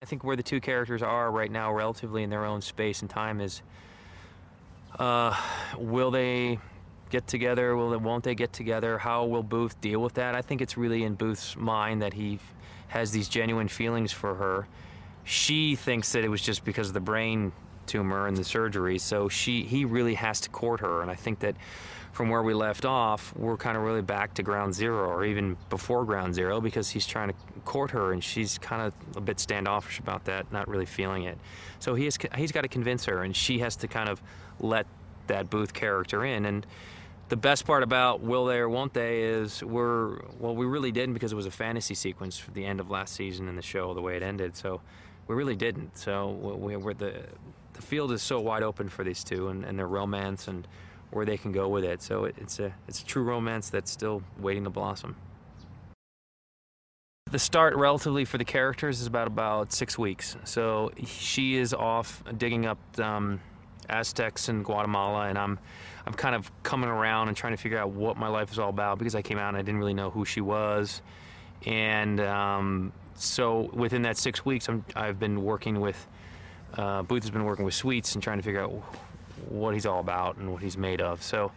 I think where the two characters are right now, relatively in their own space and time, is will they get together? Won't they get together? How will Booth deal with that? I think it's really in Booth's mind that he has these genuine feelings for her. She thinks that it was just because of the brain tumor and the surgery, so he really has to court her, and I think that from where we left off, we're kind of really back to ground zero, or even before ground zero, because he's trying to court her, and she's kind of a bit standoffish about that, not really feeling it. So he's got to convince her, and she has to kind of let that Booth character in. And the best part about will they or won't they is we really didn't, because it was a fantasy sequence for the end of last season in the show, the way it ended. So we really didn't. So the field is so wide open for these two and their romance and where they can go with it. So it's a true romance that's still waiting to blossom. The start relatively for the characters is about 6 weeks. So she is off digging up Aztecs in Guatemala, and I'm kind of coming around and trying to figure out what my life is all about, because I came out and I didn't really know who she was. And so within that 6 weeks, I've been working with Booth has been working with Sweets and trying to figure out what he's all about and what he's made of. So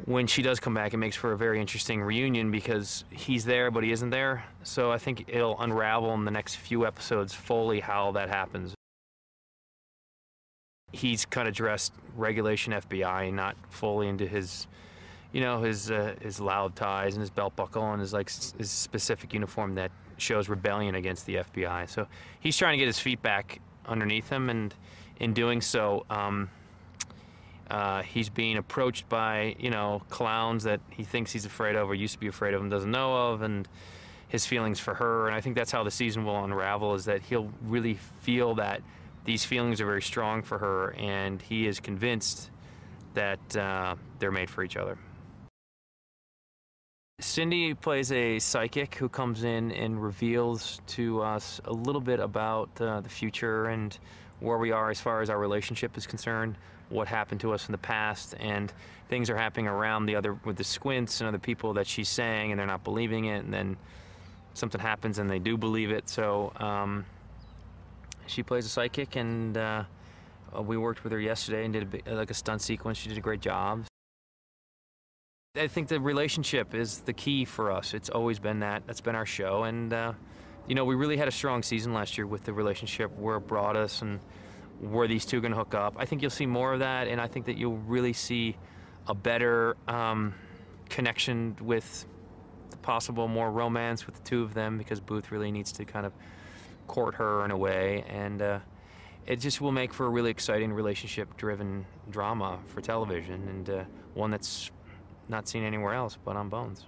when she does come back, it makes for a very interesting reunion, because he's there but he isn't there. So I think it'll unravel in the next few episodes fully how that happens. He's kind of dressed regulation FBI, not fully into his, you know, his loud ties and his belt buckle and his specific uniform that shows rebellion against the FBI. So he's trying to get his feet back underneath him, and in doing so, he's being approached by, you know, clowns that he thinks he's afraid of or used to be afraid of and doesn't know of, and his feelings for her. And I think that's how the season will unravel, is that he'll really feel that these feelings are very strong for her, and he is convinced that they're made for each other. Cindy plays a psychic who comes in and reveals to us a little bit about the future and where we are as far as our relationship is concerned, what happened to us in the past, and things are happening around with the Squints and other people that she's saying, and they're not believing it, and then something happens and they do believe it. So she plays a psychic, and we worked with her yesterday and did like a stunt sequence. She did a great job. I think the relationship is the key for us. It's always been that. That's been our show. And, you know, we really had a strong season last year with the relationship, where it brought us and where these two are going to hook up. I think you'll see more of that, and I think that you'll really see a better connection with the possible more romance with the two of them, because Booth really needs to kind of court her in a way. And it just will make for a really exciting relationship-driven drama for television, and one that's not seen anywhere else but on Bones.